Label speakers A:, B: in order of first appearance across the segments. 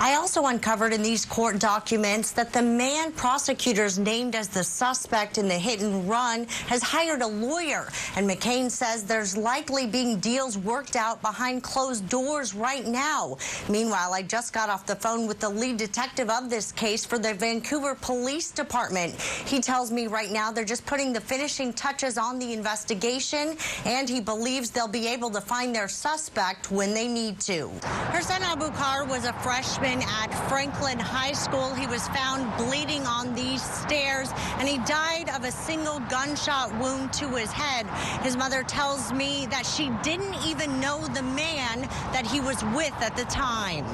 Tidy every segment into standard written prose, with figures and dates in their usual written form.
A: I also uncovered in these court documents that the man prosecutors named as the suspect in the hit and run has hired a lawyer. And McCain says there's likely being deals worked out behind closed doors right now. Meanwhile, I just got off the phone with the lead detective of this case for the Vancouver Police Department. He tells me right now they're just putting the finishing touches on the investigation, and he believes they'll be able to find their suspect when they need to. Hussein Abukar was a freshman at Franklin High School. He was found bleeding on these stairs, and he died of a single gunshot wound to his head. His mother tells me that she didn't even know the man that he was with at the time.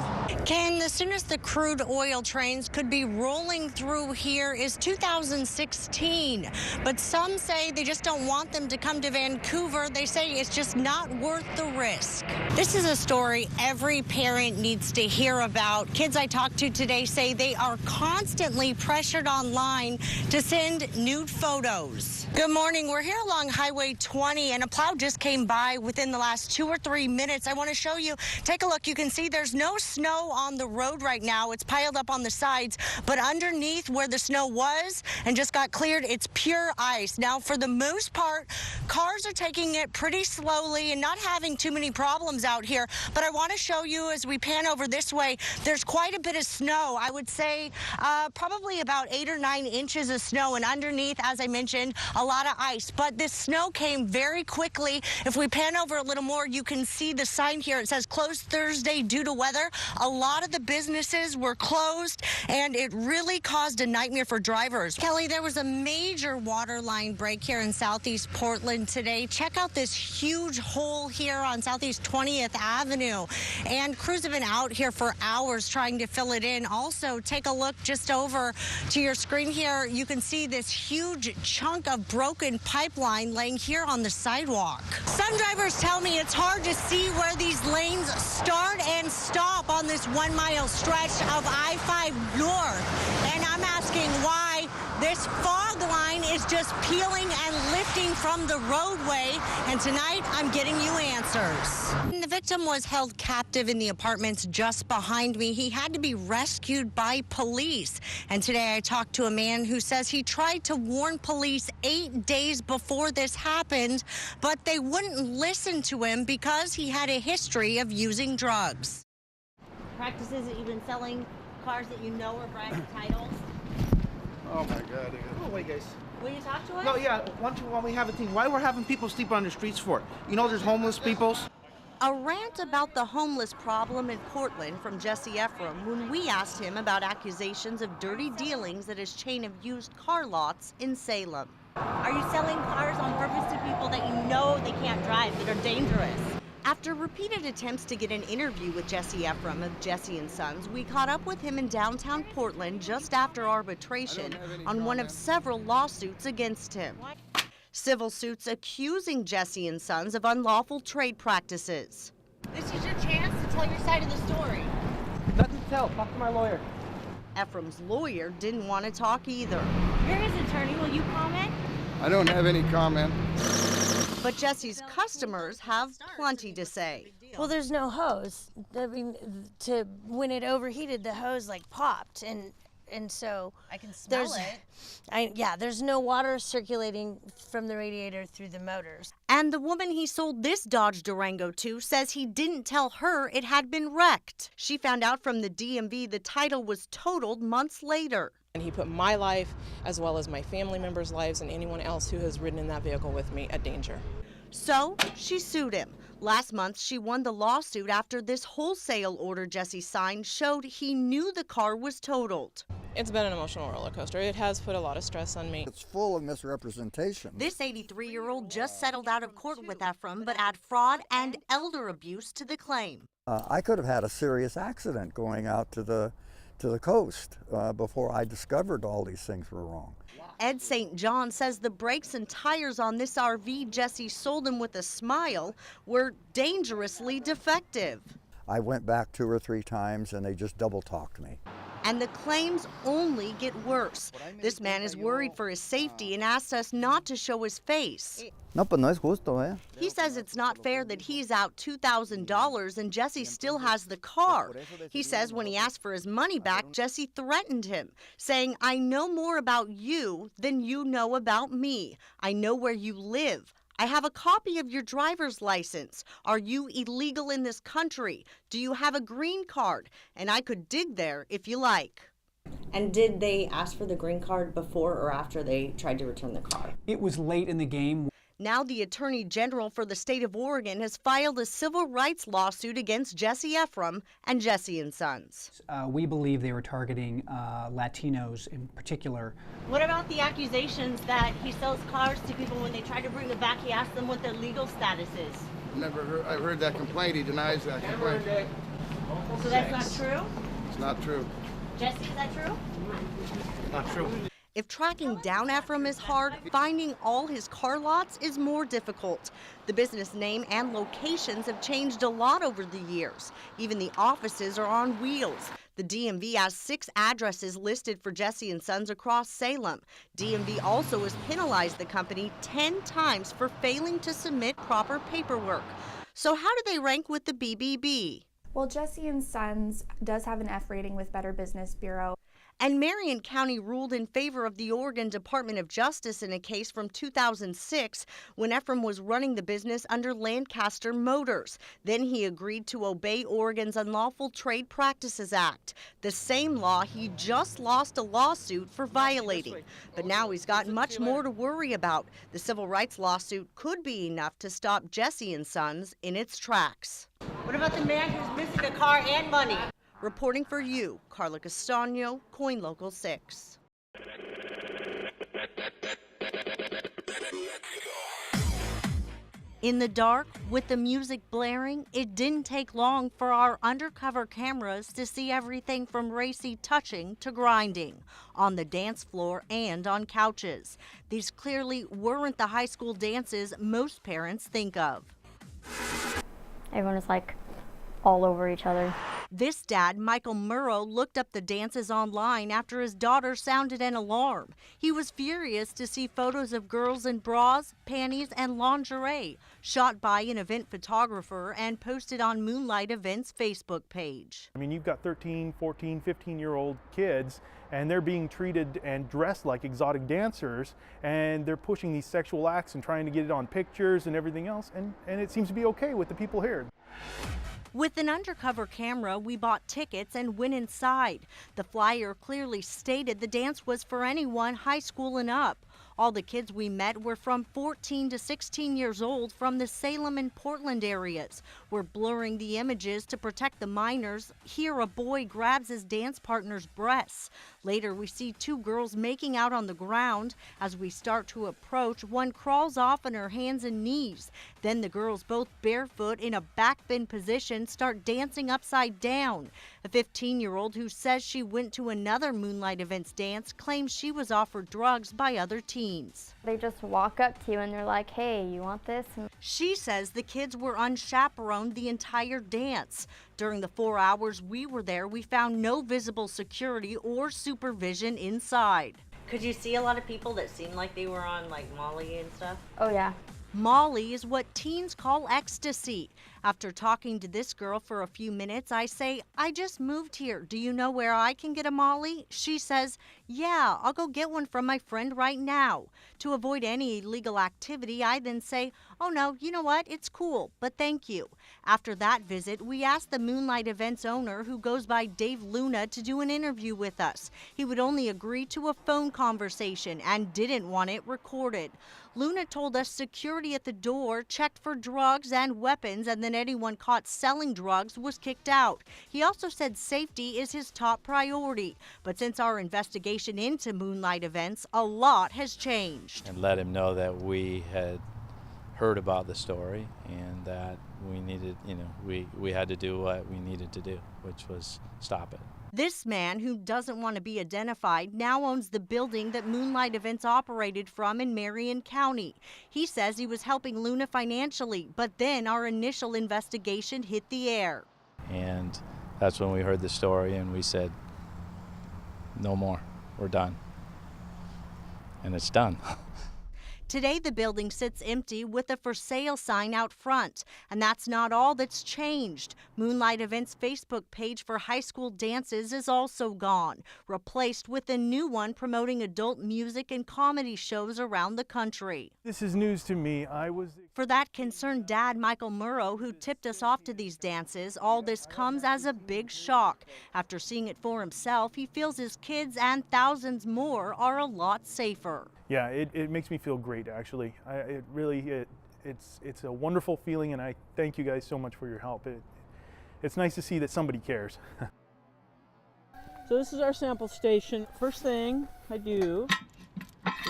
A: Ken, as soon as the crude oil trains could be rolling through here is 2016. But some say they just don't want them to come to Vancouver. They say it's just not worth the risk. This is a story every parent needs to hear about. Kids I talked to today say they are constantly pressured online to send nude photos. Good morning. We're here along Highway 20, and a plow just came by within the last 2 or 3 minutes. I want to show you. Take a look. You can see there's no snow on the road right now. It's piled up on the sides, but underneath where the snow was and just got cleared, it's pure ice. Now, for the most part, cars are taking it pretty slowly and not having too many problems out here. But I want to show you as we pan over this way, there's quite a bit of snow. I would say probably about 8 or 9 inches of snow, and underneath, as I mentioned, a lot of ice. But this snow came very quickly. If we pan over a little more, you can see the sign here. It says closed Thursday due to weather. A lot of the businesses were closed, and it really caused a nightmare for drivers. Kelly, there was a major water line break here in Southeast Portland today. Check out this huge hole here on Southeast 20th Avenue. And crews have been out here for hours trying to fill it in. Also, take a look just over to your screen here. You can see this huge chunk of broken pipeline laying here on the sidewalk. Some drivers tell me it's hard to see where these lanes start and stop on this 1 mile stretch of I-5 North. And I'm asking why this fog line is just peeling and lifting from the roadway. And tonight, I'm getting you answers. The victim was held captive in the apartments just behind me. He had to be rescued by police. And today I talked to a man who says he tried to warn police 8 days before this happened, but they wouldn't listen to him because he had a history of using drugs. Practices that you've been selling cars that you know are brand titles.
B: Oh my God! Go away, guys.
A: Will you talk to us?
B: No, yeah. Why we have a thing? Why we're having people sleep on the streets for? You know, there's homeless people.
A: A rant about the homeless problem in Portland from Jesse Ephraim when we asked him about accusations of dirty dealings at his chain of used car lots in Salem. Are you selling cars on purpose to people that you know they can't drive, that are dangerous? After repeated attempts to get an interview with Jesse Ephraim of Jesse & Sons, we caught up with him in downtown Portland just after arbitration on one of several lawsuits against him. Civil suits accusing Jesse & Sons of unlawful trade practices. This is your chance to tell your side of the story.
B: Nothing to tell. Talk to my lawyer.
A: Ephraim's lawyer didn't want to talk either. You're his attorney. Will you comment?
C: I don't have any comment.
A: But Jesse's customers have plenty to say.
D: Well, there's no hose. I mean, when it overheated, the hose like popped, and so
A: I can smell it.
D: There's no water circulating from the radiator through the motors.
A: And the woman he sold this Dodge Durango to says he didn't tell her it had been wrecked. She found out from the DMV the title was totaled months later.
E: And he put my life, as well as my family members' lives, and anyone else who has ridden in that vehicle with me at danger.
A: So she sued him. Last month, she won the lawsuit after this wholesale order Jesse signed showed he knew the car was totaled.
E: It's been an emotional roller coaster. It has put a lot of stress on me.
C: It's full of misrepresentation.
A: This 83-year-old just settled out of court with Ephraim, but add fraud and elder abuse to the claim.
C: I could have had a serious accident going out to the coast before I discovered all these things were wrong.
A: Ed St. John says the brakes and tires on this RV Jesse sold him with a smile were dangerously defective.
C: I went back 2 or 3 times and they just double talked me.
A: And the claims only get worse. This man is worried for his safety and asked us not to show his face.
C: No, pues no es justo, eh?
A: He says it's not fair that he's out $2,000 and Jesse still has the car. He says when he asked for his money back, Jesse threatened him, saying, "I know more about you than you know about me. I know where you live. I have a copy of your driver's license. Are you illegal in this country? Do you have a green card? And I could dig there if you like." And did they ask for the green card before or after they tried to return the car?
F: It was late in the game.
A: Now the Attorney General for the state of Oregon has filed a civil rights lawsuit against Jesse Ephraim and Jesse and Sons.
F: We believe they were targeting Latinos in particular.
D: What about the accusations that he sells cars to people when they try to bring them back? He asks them what their legal status is.
B: I've heard that complaint. He denies that complaint.
D: So that's not true?
B: It's not true.
D: Jesse, is that true?
B: Not true.
A: If tracking down Ephraim is hard, finding all his car lots is more difficult. The business name and locations have changed a lot over the years. Even the offices are on wheels. The DMV has 6 addresses listed for Jesse and Sons across Salem. DMV also has penalized the company 10 times for failing to submit proper paperwork. So how do they rank with the BBB?
G: Well, Jesse and Sons does have an F rating with Better Business Bureau.
A: And Marion County ruled in favor of the Oregon Department of Justice in a case from 2006 when Ephraim was running the business under Lancaster Motors. Then he agreed to obey Oregon's Unlawful Trade Practices Act, the same law he just lost a lawsuit for violating. But now he's got much more to worry about. The civil rights lawsuit could be enough to stop Jesse and Sons in its tracks.
D: What about the man who's missing a car and money?
A: Reporting for you, Carla Castano, Coin Local 6. In the dark, with the music blaring, it didn't take long for our undercover cameras to see everything from racy touching to grinding, on the dance floor and on couches. These clearly weren't the high school dances most parents think of.
H: Everyone is like all over each other.
A: This dad, Michael Murrow, looked up the dances online after his daughter sounded an alarm. He was furious to see photos of girls in bras, panties, and lingerie shot by an event photographer and posted on Moonlight Events' Facebook page.
I: I mean, you've got 13, 14, 15-year-old kids, and they're being treated and dressed like exotic dancers, and they're pushing these sexual acts and trying to get it on pictures and everything else, and it seems to be okay with the people here.
A: With an undercover camera, we bought tickets and went inside. The flyer clearly stated the dance was for anyone high school and up. All the kids we met were from 14 to 16 years old from the Salem and Portland areas. We're blurring the images to protect the minors. Here, a boy grabs his dance partner's breasts. Later, we see 2 girls making out on the ground. As we start to approach, one crawls off on her hands and knees. Then the girls, both barefoot in a backbend position, start dancing upside down. A 15-year-old who says she went to another Moonlight Events dance claims she was offered drugs by other teens.
H: They just walk up to you and they're like, "Hey, you want this?"
A: She says the kids were unchaperoned the entire dance. During the 4 hours we were there, we found no visible security or supervision inside.
D: Could you see a lot of people that seemed like they were on like Molly and stuff?
H: Oh yeah.
A: Molly is what teens call ecstasy. After talking to this girl for a few minutes, I say, "I just moved here. Do you know where I can get a Molly?" She says, "Yeah, I'll go get one from my friend right now." To avoid any illegal activity, I then say, "Oh no, you know what? It's cool, but thank you." After that visit, we asked the Moonlight Events owner, who goes by Dave Luna, to do an interview with us. He would only agree to a phone conversation and didn't want it recorded. Luna told us security at the door checked for drugs and weapons, and then anyone caught selling drugs was kicked out. He also said safety is his top priority. But since our investigation into Moonlight Events, a lot has changed.
J: And let him know that we had heard about the story and that we needed, we had to do what we needed to do, which was stop it.
A: This man, who doesn't want to be identified, now owns the building that Moonlight Events operated from in Marion County. He says he was helping Luna financially, but then our initial investigation hit the air.
J: And that's when we heard the story and we said, no more. We're done. And it's done.
A: Today, the building sits empty with a for sale sign out front. And that's not all that's changed. Moonlight Events' Facebook page for high school dances is also gone, replaced with a new one promoting adult music and comedy shows around the country.
I: This is news to me.
A: For that concerned dad, Michael Murrow, who tipped us off to these dances, all this comes as a big shock. After seeing it for himself, he feels his kids and thousands more are a lot safer.
I: Yeah, it makes me feel great, actually. It's a wonderful feeling, and I thank you guys so much for your help. It's nice to see that somebody cares.
K: So this is our sample station. First thing I do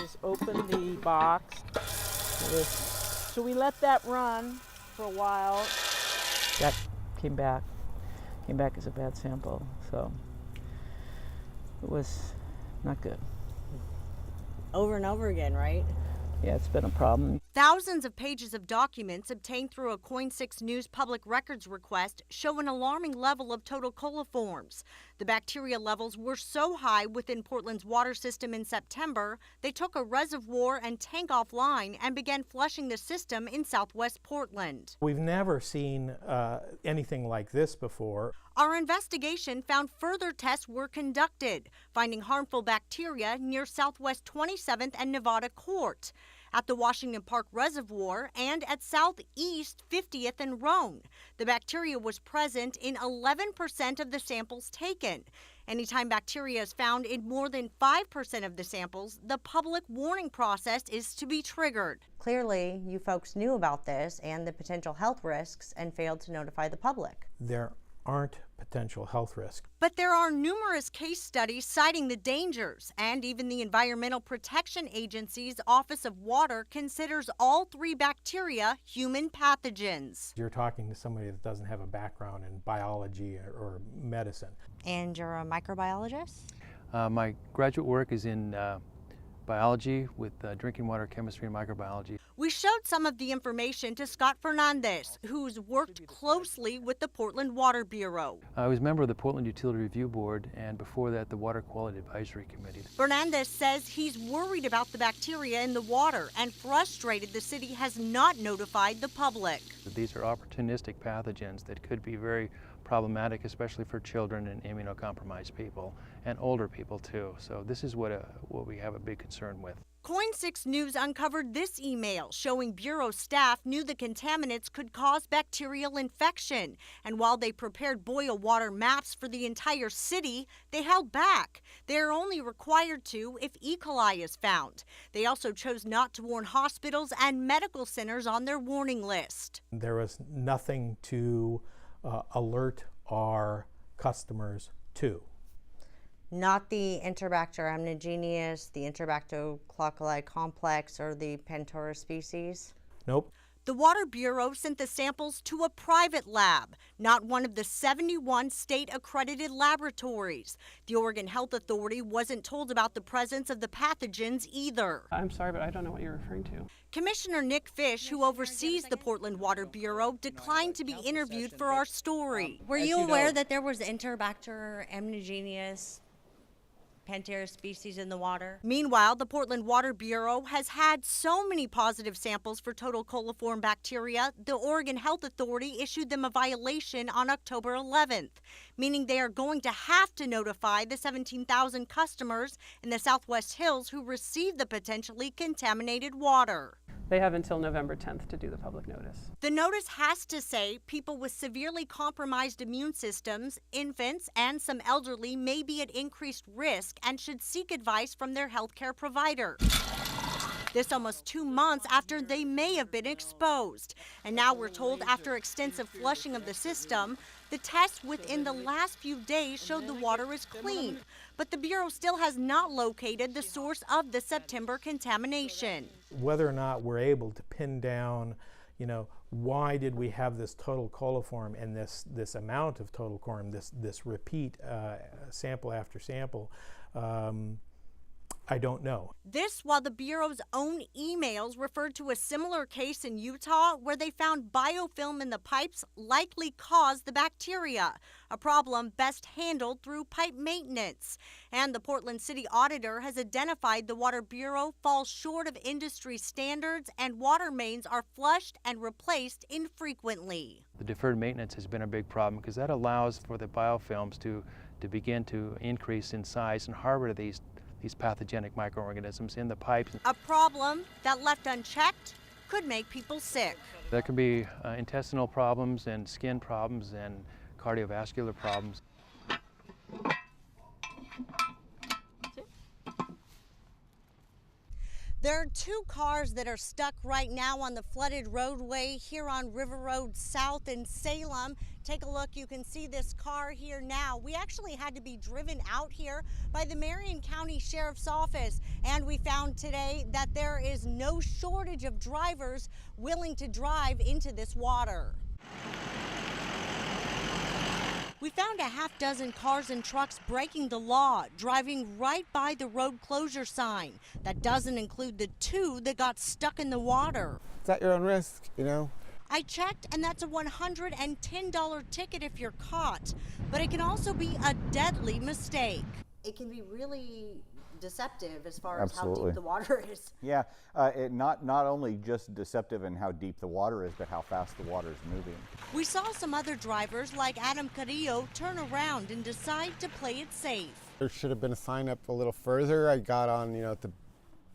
K: is open the box. So we let that run for a while. That came back as a bad sample, so it was not good.
A: Over and over again, right?
K: Yeah, it's been a problem.
A: Thousands of pages of documents obtained through a Coin6 News public records request show an alarming level of total coliforms. The bacteria levels were so high within Portland's water system in September, they took a reservoir and tank offline and began flushing the system in southwest Portland.
L: We've never seen anything like this before.
A: Our investigation found further tests were conducted, finding harmful bacteria near Southwest 27th and Nevada Court, at the Washington Park Reservoir, and at Southeast 50th and Roan. The bacteria was present in 11% of the samples taken. Anytime bacteria is found in more than 5% of the samples, the public warning process is to be triggered. Clearly, you folks knew about this and the potential health risks and failed to notify the public.
L: There aren't potential health risks.
A: But there are numerous case studies citing the dangers, and even the Environmental Protection Agency's Office of Water considers all three bacteria human pathogens.
L: You're talking to somebody that doesn't have a background in biology or medicine.
A: And you're a microbiologist?
M: My graduate work is in biology with drinking water chemistry and microbiology.
A: We showed some of the information to Scott Fernandez, who's worked closely with the Portland Water Bureau.
M: I was a member of the Portland Utility Review Board, and before that the Water Quality Advisory Committee.
A: Fernandez says he's worried about the bacteria in the water and frustrated the city has not notified the public.
M: These are opportunistic pathogens that could be very problematic, especially for children and immunocompromised people and older people too. So this is what we have a big concern with.
A: Coin6 News uncovered this email showing Bureau staff knew the contaminants could cause bacterial infection. And while they prepared boil water maps for the entire city, they held back. They are only required to if E. coli is found. They also chose not to warn hospitals and medical centers on their warning list.
L: There was nothing to alert our customers to.
A: Not the Enterobacter aeruginosa, the Enterobacter complex, or the Pentora species?
L: Nope.
A: The Water Bureau sent the samples to a private lab, not one of the 71 state-accredited laboratories. The Oregon Health Authority wasn't told about the presence of the pathogens either.
N: I'm sorry, but I don't know what you're referring to.
A: Commissioner Nick Fish, who oversees the Portland Water Bureau, declined to be interviewed for our story. Were you aware that there was Enterobacter aeruginosa Panthera species in the water? Meanwhile, the Portland Water Bureau has had so many positive samples for total coliform bacteria, the Oregon Health Authority issued them a violation on October 11th, meaning they are going to have to notify the 17,000 customers in the Southwest Hills who received the potentially contaminated water.
N: They have until November 10th to do the public notice.
A: The notice has to say people with severely compromised immune systems, infants, and some elderly may be at increased risk and should seek advice from their healthcare provider. This almost 2 months after they may have been exposed. And now we're told after extensive flushing of the system, the tests within the last few days showed the water is clean. But the Bureau still has not located the source of the September contamination.
L: Whether or not we're able to pin down, why did we have this total coliform and this amount of total coliform, this repeat sample after sample, I don't know.
A: This while the Bureau's own emails referred to a similar case in Utah where they found biofilm in the pipes likely caused the bacteria, a problem best handled through pipe maintenance. And the Portland City Auditor has identified the Water Bureau falls short of industry standards and water mains are flushed and replaced infrequently.
M: The deferred maintenance has been a big problem because that allows for the biofilms to begin to increase in size and harbor these pathogenic microorganisms in the pipes.
A: A problem that left unchecked could make people sick.
M: There can be intestinal problems and skin problems and cardiovascular problems.
A: There are 2 cars that are stuck right now on the flooded roadway here on River Road South in Salem. Take a look, you can see this car here now. We actually had to be driven out here by the Marion County Sheriff's Office, and we found today that there is no shortage of drivers willing to drive into this water. We found a half dozen cars and trucks breaking the law, driving right by the road closure sign. That doesn't include the 2 that got stuck in the water.
O: It's at your own risk, you know.
A: I checked, and that's a $110 ticket if you're caught. But it can also be a deadly mistake. It can be really deceptive as far as how deep the water is.
P: Yeah, it not only just deceptive in how deep the water is, but how fast the water is moving.
A: We saw some other drivers like Adam Carrillo turn around and decide to play it safe.
O: There should have been a sign up a little further. I got on, at the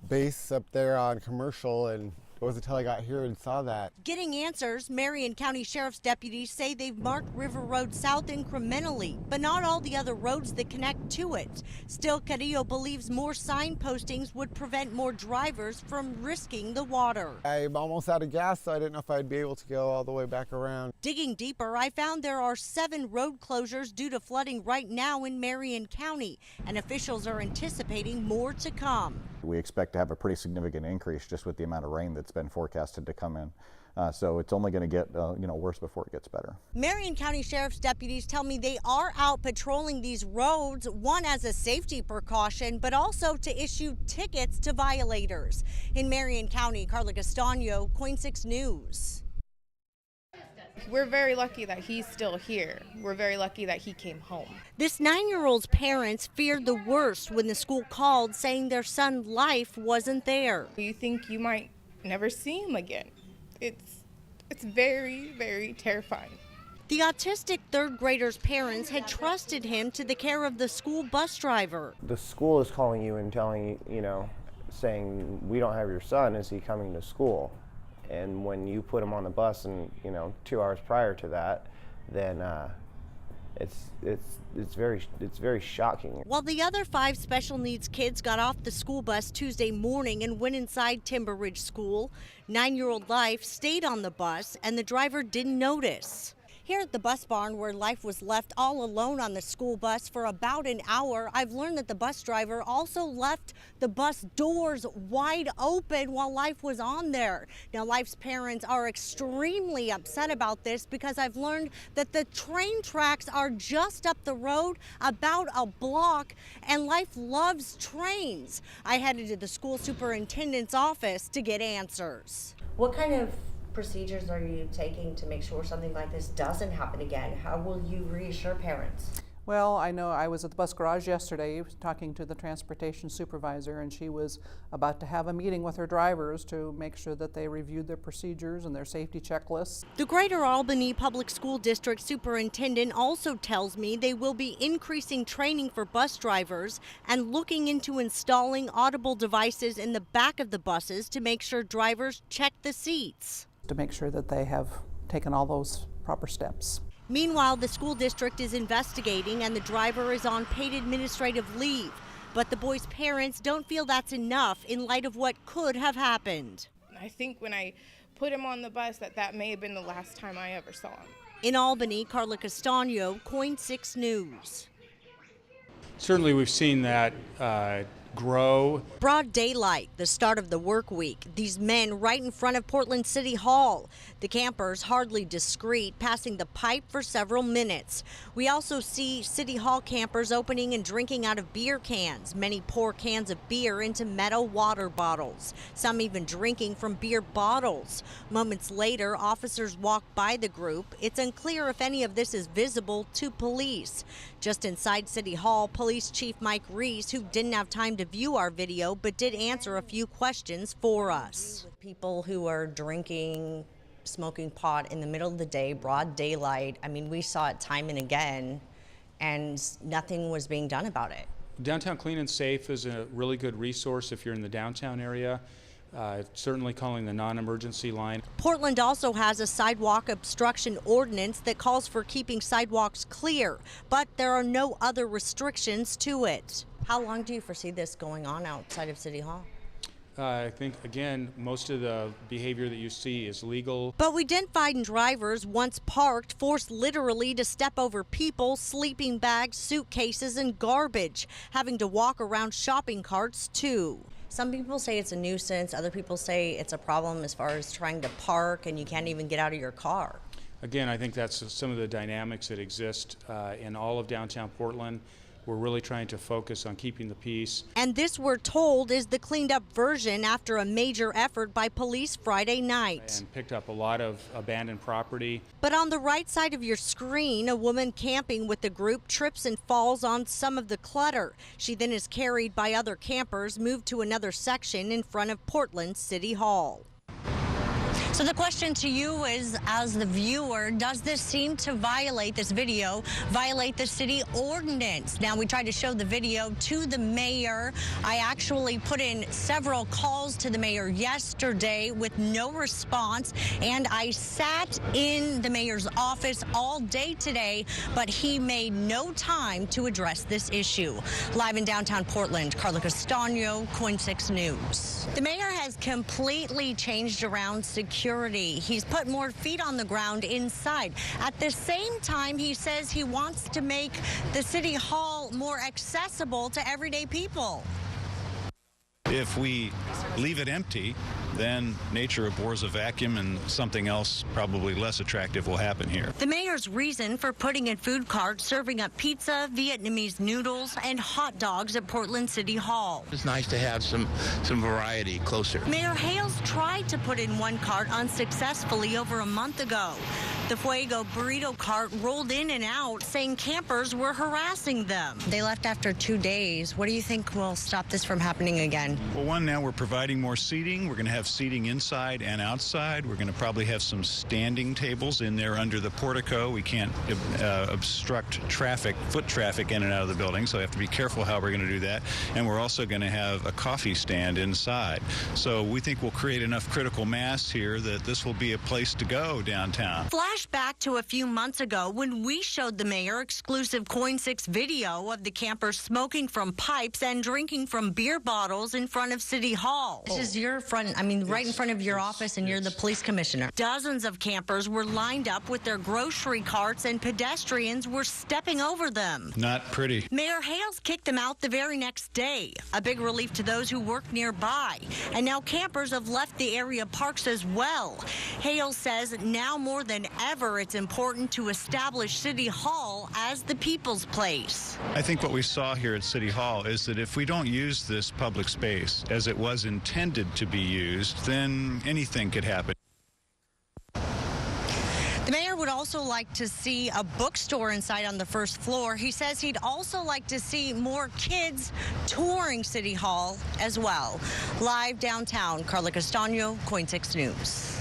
O: base up there on Commercial, and it wasn't until I got here and saw that.
A: Getting answers, Marion County Sheriff's deputies say they've marked River Road South incrementally, but not all the other roads that connect to it. Still, Carrillo believes more sign postings would prevent more drivers from risking the water.
O: I'm almost out of gas, so I didn't know if I'd be able to go all the way back around.
A: Digging deeper, I found there are 7 road closures due to flooding right now in Marion County, and officials are anticipating more to come.
P: We expect to have a pretty significant increase just with the amount of rain that's been forecasted to come in. So it's only going to get worse before it gets better.
A: Marion County Sheriff's deputies tell me they are out patrolling these roads, one as a safety precaution, but also to issue tickets to violators. In Marion County, Carla Castano, KOIN 6 News.
Q: We're very lucky that he's still here. We're very lucky that he came home.
A: This 9-year-old's parents feared the worst when the school called, saying their son's life wasn't there.
Q: You think you might never see him again. It's very, very terrifying.
A: The autistic 3rd grader's parents had trusted him to the care of the school bus driver.
R: The school is calling you and telling you, saying, we don't have your son, is he coming to school? And when you put him on the bus and, 2 hours prior to that, then it's very shocking.
A: While the other 5 special needs kids got off the school bus Tuesday morning and went inside Timber Ridge School, 9-year-old Life stayed on the bus and the driver didn't notice. Here at the bus barn, where Life was left all alone on the school bus for about an hour, I've learned that the bus driver also left the bus doors wide open while Life was on there. Now, Life's parents are extremely upset about this because I've learned that the train tracks are just up the road about a block, and Life loves trains. I headed to the school superintendent's office to get answers. What kind of procedures are you taking to make sure something like this doesn't happen again? How will you reassure parents?
S: Well, I know I was at the bus garage yesterday talking to the transportation supervisor, and she was about to have a meeting with her drivers to make sure that they reviewed their procedures and their safety checklists.
A: The Greater Albany Public School District Superintendent also tells me they will be increasing training for bus drivers and looking into installing audible devices in the back of the buses to make sure drivers check the seats.
S: To make sure that they have taken all those proper steps.
A: Meanwhile, the school district is investigating and the driver is on paid administrative leave. But the boy's parents don't feel that's enough in light of what could have happened.
Q: I think when I put him on the bus that may have been the last time I ever saw him.
A: In Albany, Carla Castano, KOIN 6 News.
T: Certainly we've seen that grow.
A: Broad daylight, the start of the work week. These men right in front of Portland City Hall. The campers hardly discreet, passing the pipe for several minutes. We also see City Hall campers opening and drinking out of beer cans. Many pour cans of beer into metal water bottles. Some even drinking from beer bottles. Moments later, officers walk by the group. It's unclear if any of this is visible to police. Just inside City Hall, Police Chief Mike Reese, who didn't have time to view our video but did answer a few questions for us. People who are drinking, smoking pot in the middle of the day, broad daylight, I mean, we saw it time and again, and nothing was being done about it.
T: Downtown Clean and Safe is a really good resource if you're in the downtown area. Certainly calling the non-emergency line.
A: Portland also has a sidewalk obstruction ordinance that calls for keeping sidewalks clear, but there are no other restrictions to it. How long do you foresee this going on outside of City Hall?
T: I think, again, most of the behavior that you see is legal.
A: But we didn't find drivers once parked forced literally to step over people, sleeping bags, suitcases, and garbage, having to walk around shopping carts too. Some people say it's a nuisance, other people say it's a problem as far as trying to park and you can't even get out of your car.
T: Again, I think that's some of the dynamics that exist in all of downtown Portland. We're really trying to focus on keeping the peace.
A: And this, we're told, is the cleaned up version after a major effort by police Friday night.
T: And picked up a lot of abandoned property.
A: But on the right side of your screen, a woman camping with the group trips and falls on some of the clutter. She then is carried by other campers, moved to another section in front of Portland City Hall. So the question to you is, as the viewer, does this seem to violate, this video, violate the city ordinance? Now, we tried to show the video to the mayor. I actually put in several calls to the mayor yesterday with no response, and I sat in the mayor's office all day today, but he made no time to address this issue. Live in downtown Portland, Carla Castano, KOIN 6 News. The mayor has completely changed around security. He's put more feet on the ground inside. At the same time, he says he wants to make the City Hall more accessible to everyday people.
U: If we leave it empty, then nature abhors a vacuum and something else probably less attractive will happen here.
A: The mayor's reason for putting in food carts serving up pizza, Vietnamese noodles, and hot dogs at Portland City Hall.
V: It's nice to have some variety closer.
A: Mayor Hales tried to put in one cart unsuccessfully over a month ago. The Fuego burrito cart rolled in and out, saying campers were harassing them. They left after 2 days. What do you think will stop this from happening again?
U: Well, one, now we're providing more seating. We're going to have seating inside and outside. We're going to probably have some standing tables in there under the portico. We can't obstruct traffic, foot traffic in and out of the building, so we have to be careful how we're going to do that. And we're also going to have a coffee stand inside. So we think we'll create enough critical mass here that this will be a place to go downtown.
A: Flashback to a few months ago when we showed the mayor exclusive KOIN 6 video of the campers smoking from pipes and drinking from beer bottles in front of City Hall. This is your front, right in front of your office, and you're the police commissioner. Dozens of campers were lined up with their grocery carts and pedestrians were stepping over them.
U: Not pretty.
A: Mayor Hales kicked them out the very next day. A big relief to those who work nearby. And now campers have left the area parks as well. Hales says now more than ever it's important to establish City Hall as the people's place.
U: I think what we saw here at City Hall is that if we don't use this public space as it was intended to be used, then anything could happen.
A: The mayor would also like to see a bookstore inside on the first floor. He says he'd also like to see more kids touring City Hall as well. Live downtown, Carla Castano, KOIN 6 News.